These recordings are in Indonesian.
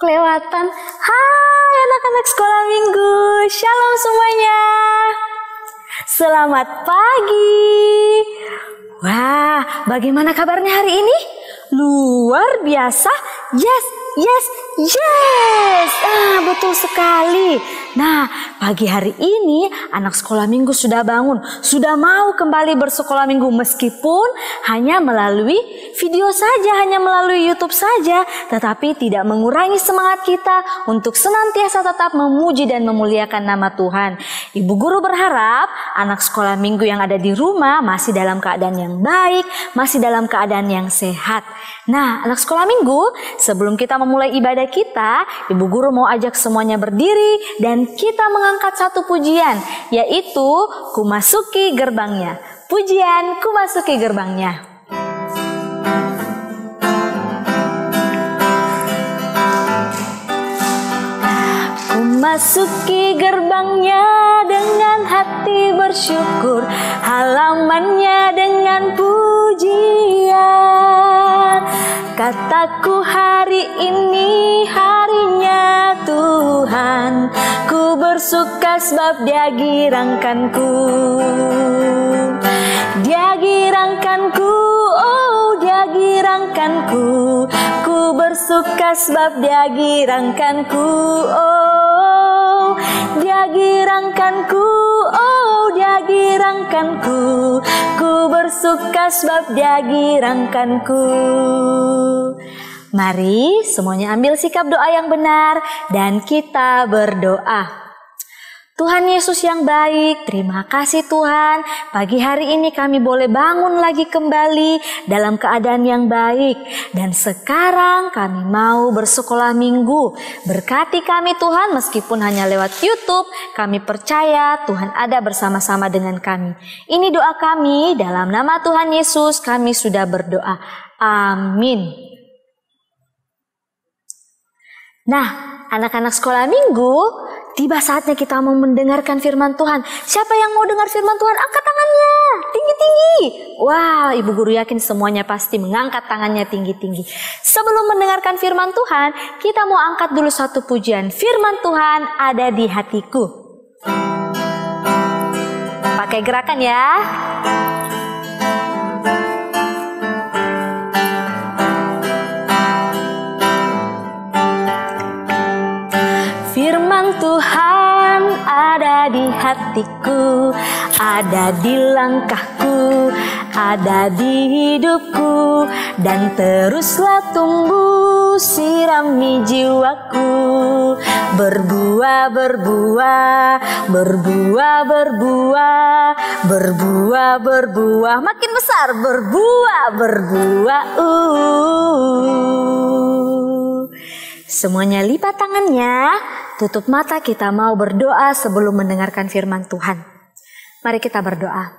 kelewatan. Hai anak-anak sekolah minggu, shalom semuanya. Selamat pagi. Wah, bagaimana kabarnya hari ini? Luar biasa. Yes. Betul sekali. Nah, pagi hari ini anak sekolah minggu sudah bangun, sudah mau kembali bersekolah minggu meskipun hanya melalui video saja, hanya melalui YouTube saja, tetapi tidak mengurangi semangat kita untuk senantiasa tetap memuji dan memuliakan nama Tuhan. Ibu guru berharap anak sekolah minggu yang ada di rumah masih dalam keadaan yang baik, masih dalam keadaan yang sehat. Nah, anak sekolah minggu, sebelum kita memulai ibadah kita, ibu guru mau ajak semuanya berdiri dan kita mengangkat satu pujian, yaitu Ku Masuki Gerbangnya. Pujian Ku Masuki Gerbangnya. Ku masuki gerbangnya dengan hati bersyukur, halamannya dengan pujian. Kataku hari ini harinya Tuhan, ku bersuka sebab Dia girangkanku. Dia girangkanku, oh Dia girangkanku. Ku bersuka sebab Dia girangkanku, oh Dia girangkanku, oh Dia girangkanku. Ku bersuka sebab Dia girangkanku. Mari semuanya ambil sikap doa yang benar dan kita berdoa. Tuhan Yesus yang baik, terima kasih Tuhan. Pagi hari ini kami boleh bangun lagi kembali dalam keadaan yang baik. Dan sekarang kami mau bersekolah minggu. Berkati kami Tuhan meskipun hanya lewat YouTube. Kami percaya Tuhan ada bersama-sama dengan kami. Ini doa kami, dalam nama Tuhan Yesus kami sudah berdoa. Amin. Nah, anak-anak sekolah minggu, tiba saatnya kita mau mendengarkan firman Tuhan. Siapa yang mau dengar firman Tuhan? Angkat tangannya tinggi-tinggi. Wah, ibu guru yakin semuanya pasti mengangkat tangannya tinggi-tinggi. Sebelum mendengarkan firman Tuhan, kita mau angkat dulu satu pujian. Firman Tuhan ada di hatiku. Pakai gerakan ya. Firman Tuhan ada di hatiku, ada di langkahku, ada di hidupku, dan teruslah tumbuh sirami jiwaku. Berbuah, berbuah, berbuah, berbuah, berbuah, berbuah, makin besar, berbuah, berbuah. Semuanya lipat tangannya, tutup mata, kita mau berdoa sebelum mendengarkan firman Tuhan. Mari kita berdoa.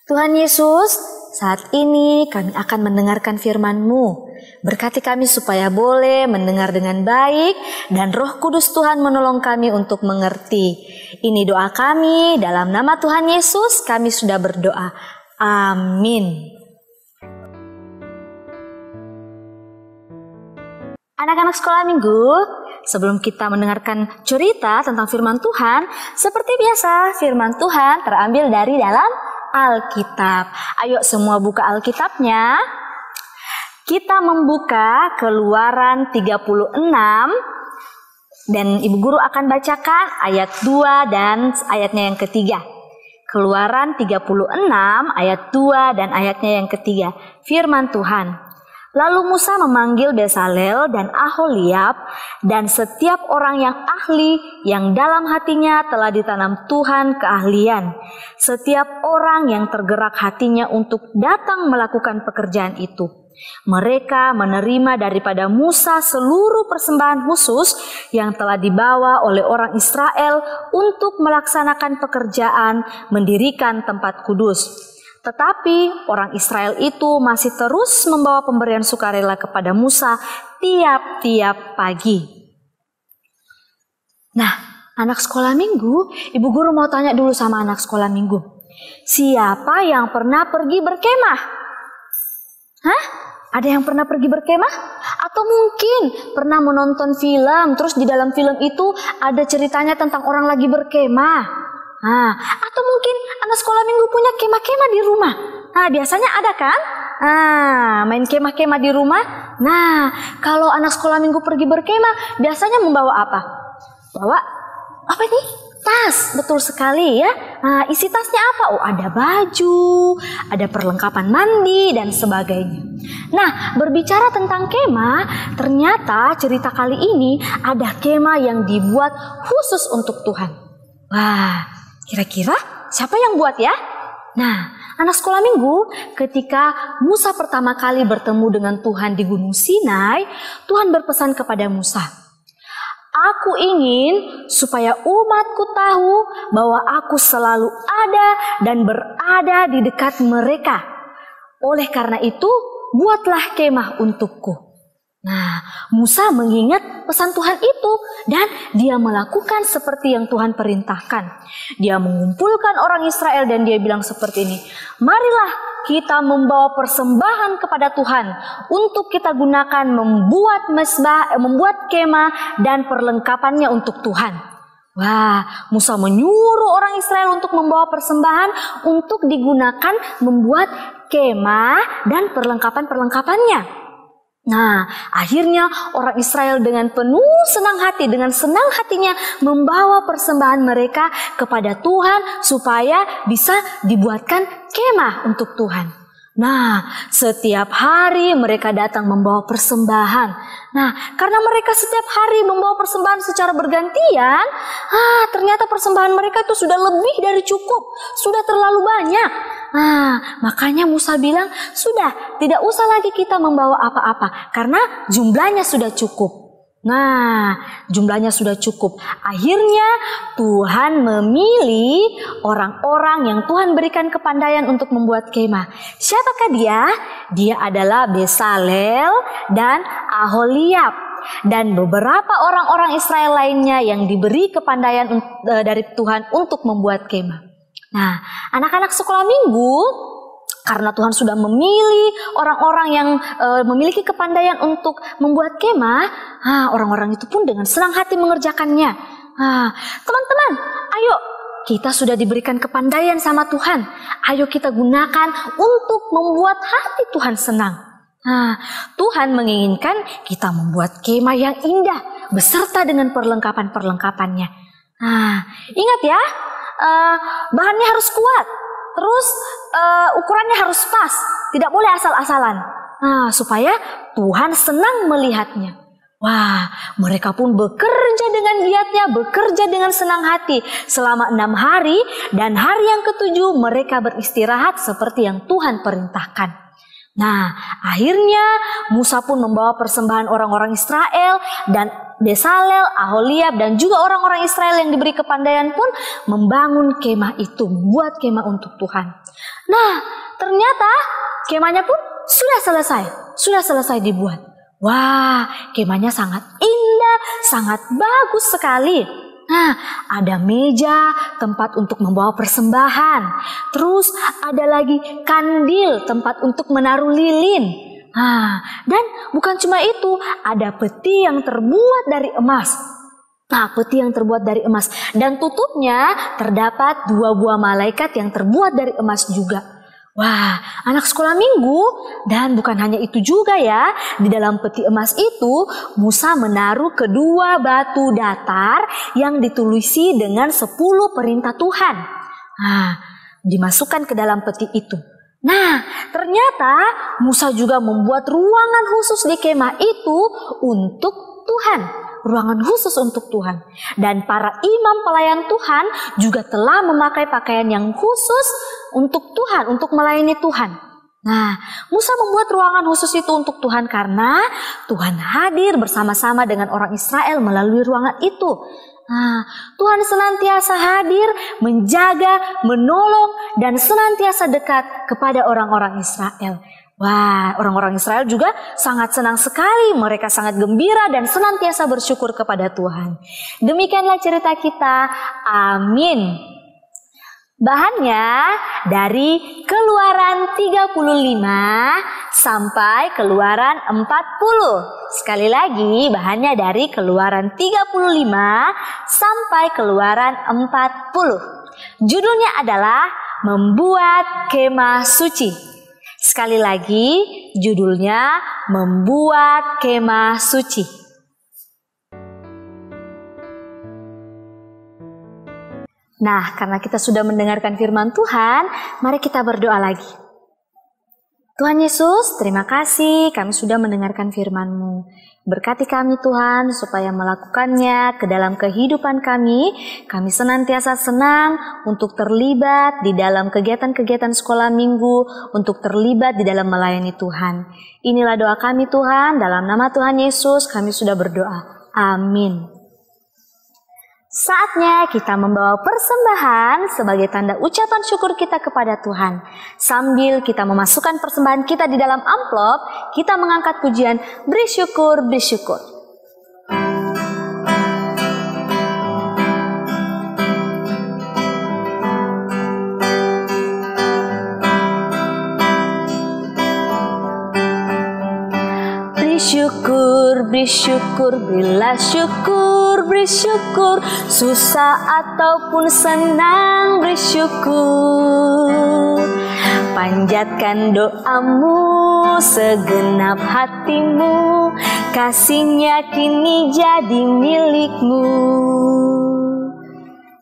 Tuhan Yesus, saat ini kami akan mendengarkan firman-Mu. Berkati kami supaya boleh mendengar dengan baik dan Roh Kudus Tuhan menolong kami untuk mengerti. Ini doa kami, dalam nama Tuhan Yesus kami sudah berdoa. Amin. Anak-anak sekolah minggu, sebelum kita mendengarkan cerita tentang firman Tuhan, seperti biasa firman Tuhan terambil dari dalam Alkitab. Ayo semua buka Alkitabnya. Kita membuka Keluaran 36 dan Ibu Guru akan bacakan ayat 2 dan ayatnya yang ketiga. Keluaran 36 ayat 2 dan ayatnya yang ketiga. Firman Tuhan. Lalu Musa memanggil Besalel dan Aholiab dan setiap orang yang ahli yang dalam hatinya telah ditanam Tuhan keahlian. Setiap orang yang tergerak hatinya untuk datang melakukan pekerjaan itu. Mereka menerima daripada Musa seluruh persembahan khusus yang telah dibawa oleh orang Israel untuk melaksanakan pekerjaan mendirikan tempat kudus. Tetapi orang Israel itu masih terus membawa pemberian sukarela kepada Musa tiap-tiap pagi. Nah, anak sekolah minggu, Ibu Guru mau tanya dulu sama anak sekolah minggu. Siapa yang pernah pergi berkemah? Hah? Ada yang pernah pergi berkemah? Atau mungkin pernah menonton film, terus di dalam film itu ada ceritanya tentang orang lagi berkemah. Nah, atau mungkin anak sekolah minggu punya kemah-kemah di rumah. Nah, biasanya ada kan? Main kemah-kemah di rumah. Nah, kalau anak sekolah minggu pergi berkemah, biasanya membawa apa? Bawa apa nih? Tas, betul sekali ya. Nah, isi tasnya apa? Oh, ada baju, ada perlengkapan mandi dan sebagainya. Nah, berbicara tentang kemah, ternyata cerita kali ini ada kemah yang dibuat khusus untuk Tuhan. Wah, kira-kira siapa yang buat ya? Nah, anak sekolah minggu, ketika Musa pertama kali bertemu dengan Tuhan di Gunung Sinai, Tuhan berpesan kepada Musa, "Aku ingin supaya umatku tahu bahwa aku selalu ada dan berada di dekat mereka. Oleh karena itu, buatlah kemah untukku." Nah, Musa mengingat pesan Tuhan itu dan dia melakukan seperti yang Tuhan perintahkan. Dia mengumpulkan orang Israel dan dia bilang seperti ini, "Marilah kita membawa persembahan kepada Tuhan untuk kita gunakan membuat mezbah, membuat kemah dan perlengkapannya untuk Tuhan." Wah, Musa menyuruh orang Israel untuk membawa persembahan untuk digunakan membuat kemah dan perlengkapan-perlengkapannya. Nah, akhirnya orang Israel dengan penuh senang hati, dengan senang hatinya membawa persembahan mereka kepada Tuhan supaya bisa dibuatkan kemah untuk Tuhan. Nah, setiap hari mereka datang membawa persembahan. Nah, karena mereka setiap hari membawa persembahan secara bergantian, ternyata persembahan mereka itu sudah lebih dari cukup, sudah terlalu banyak. Nah, makanya Musa bilang, sudah tidak usah lagi kita membawa apa-apa karena jumlahnya sudah cukup. Nah, jumlahnya sudah cukup. Akhirnya Tuhan memilih orang-orang yang Tuhan berikan kepandaian untuk membuat kemah. Siapakah dia? Dia adalah Bezalel dan Aholiab dan beberapa orang-orang Israel lainnya yang diberi kepandaian dari Tuhan untuk membuat kemah. Nah, anak-anak sekolah minggu, karena Tuhan sudah memilih orang-orang yang memiliki kepandaian untuk membuat kemah, orang-orang itu pun dengan senang hati mengerjakannya. Teman-teman, ayo kita sudah diberikan kepandaian sama Tuhan. Ayo kita gunakan untuk membuat hati Tuhan senang. Tuhan menginginkan kita membuat kemah yang indah beserta dengan perlengkapan-perlengkapannya. Ingat ya, bahannya harus kuat. Terus ukurannya harus pas, tidak boleh asal-asalan. Supaya Tuhan senang melihatnya. Wah, mereka pun bekerja dengan giatnya, bekerja dengan senang hati selama 6 hari dan hari yang ke-7 mereka beristirahat seperti yang Tuhan perintahkan. Nah, akhirnya Musa pun membawa persembahan orang-orang Israel dan Bezalel, Aholiab dan juga orang-orang Israel yang diberi kepandaian pun membangun kemah itu, membuat kemah untuk Tuhan. Nah, ternyata kemahnya pun sudah selesai dibuat. Wah, kemahnya sangat indah, sangat bagus sekali. Nah, ada meja, tempat untuk membawa persembahan. Terus ada lagi kandil, tempat untuk menaruh lilin. Dan bukan cuma itu, ada peti yang terbuat dari emas. Peti yang terbuat dari emas. Dan tutupnya terdapat 2 buah malaikat yang terbuat dari emas juga. Wah, anak sekolah minggu, dan bukan hanya itu juga ya, di dalam peti emas itu Musa menaruh kedua batu datar yang ditulisi dengan 10 perintah Tuhan. Dimasukkan ke dalam peti itu. Nah, ternyata Musa juga membuat ruangan khusus di kemah itu untuk Tuhan. Ruangan khusus untuk Tuhan. Dan para imam pelayan Tuhan juga telah memakai pakaian yang khusus untuk Tuhan, untuk melayani Tuhan. Nah, Musa membuat ruangan khusus itu untuk Tuhan karena Tuhan hadir bersama-sama dengan orang Israel melalui ruangan itu. Tuhan senantiasa hadir, menjaga, menolong, dan senantiasa dekat kepada orang-orang Israel. Wah, orang-orang Israel juga sangat senang sekali. Mereka sangat gembira dan senantiasa bersyukur kepada Tuhan. Demikianlah cerita kita. Amin. Bahannya dari Keluaran 35 sampai Keluaran 40. Sekali lagi, bahannya dari Keluaran 35 sampai Keluaran 40. Judulnya adalah Membuat Kemah Suci. Sekali lagi, judulnya Membuat Kemah Suci. Nah, karena kita sudah mendengarkan firman Tuhan, mari kita berdoa lagi. Tuhan Yesus, terima kasih kami sudah mendengarkan firman-Mu. Berkati kami Tuhan supaya melakukannya ke dalam kehidupan kami. Kami senantiasa senang untuk terlibat di dalam kegiatan-kegiatan sekolah minggu, untuk terlibat di dalam melayani Tuhan. Inilah doa kami Tuhan, dalam nama Tuhan Yesus kami sudah berdoa. Amin. Saatnya kita membawa persembahan sebagai tanda ucapan syukur kita kepada Tuhan. Sambil kita memasukkan persembahan kita di dalam amplop, kita mengangkat pujian beri syukur, beri syukur. Beri syukur, berilah syukur, beri syukur, susah ataupun senang, beri syukur. Panjatkan doamu, segenap hatimu, kasihnya kini jadi milikmu.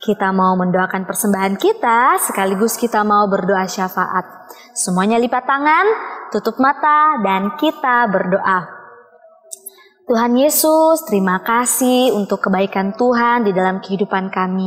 Kita mau mendoakan persembahan kita, sekaligus kita mau berdoa syafaat. Semuanya lipat tangan, tutup mata, dan kita berdoa. Tuhan Yesus, terima kasih untuk kebaikan Tuhan di dalam kehidupan kami.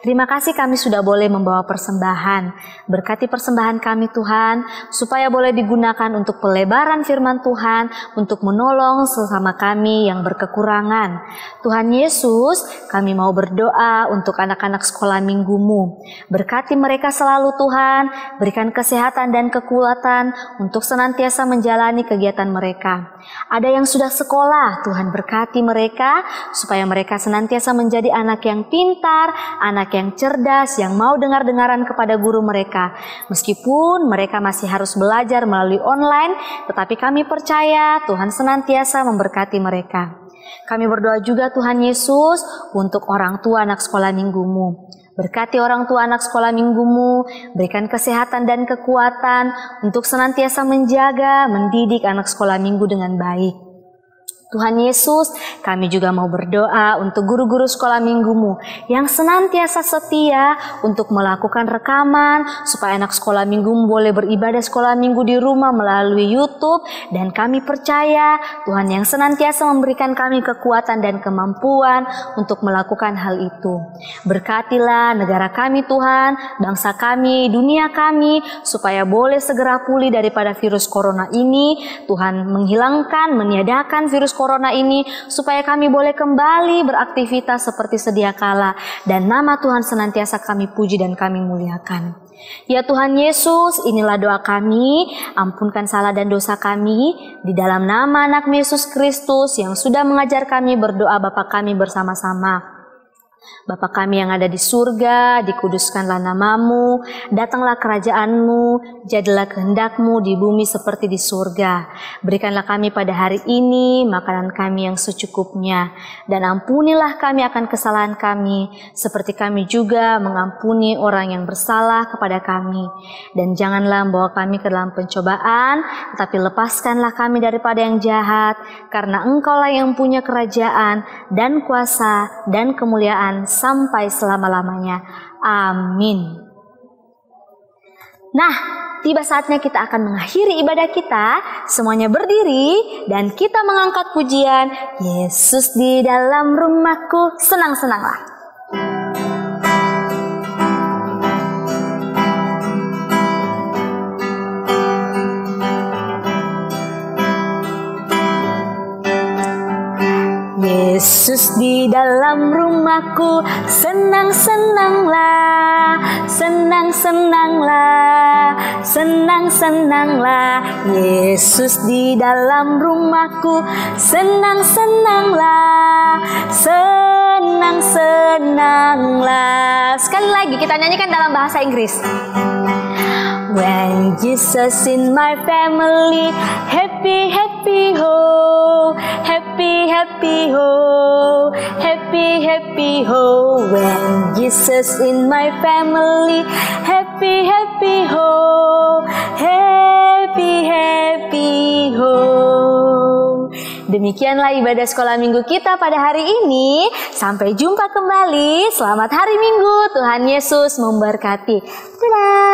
Terima kasih kami sudah boleh membawa persembahan. Berkati persembahan kami Tuhan, supaya boleh digunakan untuk pelebaran firman Tuhan, untuk menolong sesama kami yang berkekurangan. Tuhan Yesus, kami mau berdoa untuk anak-anak sekolah minggu-Mu. Berkati mereka selalu Tuhan, berikan kesehatan dan kekuatan untuk senantiasa menjalani kegiatan mereka. Ada yang sudah sekolah, Tuhan berkati mereka supaya mereka senantiasa menjadi anak yang pintar, anak yang cerdas, yang mau dengar-dengaran kepada guru mereka. Meskipun mereka masih harus belajar melalui online, tetapi kami percaya Tuhan senantiasa memberkati mereka. Kami berdoa juga Tuhan Yesus untuk orang tua anak sekolah minggu-Mu. Berkati orang tua anak sekolah minggu-Mu, berikan kesehatan dan kekuatan untuk senantiasa menjaga, mendidik anak sekolah minggu dengan baik. Tuhan Yesus, kami juga mau berdoa untuk guru-guru sekolah minggu-Mu yang senantiasa setia untuk melakukan rekaman supaya anak sekolah minggu-Mu boleh beribadah sekolah minggu di rumah melalui YouTube, dan kami percaya Tuhan yang senantiasa memberikan kami kekuatan dan kemampuan untuk melakukan hal itu. Berkatilah negara kami Tuhan, bangsa kami, dunia kami, supaya boleh segera pulih daripada virus corona ini. Tuhan menghilangkan, meniadakan virus corona ini supaya kami boleh kembali beraktivitas seperti sedia kala, dan nama Tuhan senantiasa kami puji dan kami muliakan. Ya Tuhan Yesus, inilah doa kami, ampunkan salah dan dosa kami, di dalam nama anak Yesus Kristus yang sudah mengajar kami berdoa Bapa kami bersama-sama. Bapa kami yang ada di surga, dikuduskanlah nama-Mu, datanglah kerajaan-Mu, jadilah kehendak-Mu di bumi seperti di surga. Berikanlah kami pada hari ini makanan kami yang secukupnya, dan ampunilah kami akan kesalahan kami, seperti kami juga mengampuni orang yang bersalah kepada kami. Dan janganlah membawa kami ke dalam pencobaan, tetapi lepaskanlah kami daripada yang jahat, karena Engkaulah yang punya kerajaan dan kuasa dan kemuliaan sampai selama-lamanya. Amin. Nah, tiba saatnya kita akan mengakhiri ibadah kita. Semuanya berdiri dan kita mengangkat pujian Yesus di dalam rumahku. Senang-senanglah. Yesus di dalam rumahku, senang-senanglah, senang-senanglah, senang-senanglah. Yesus di dalam rumahku, senang-senanglah, senang-senanglah. Sekali lagi kita nyanyikan dalam bahasa Inggris. When Jesus in my family, happy, happy, ho. Happy, happy, ho. Happy, happy, ho. When Jesus in my family, happy, happy, ho. Happy, happy, ho. Demikianlah ibadah sekolah minggu kita pada hari ini. Sampai jumpa kembali. Selamat hari Minggu. Tuhan Yesus memberkati. Dadah.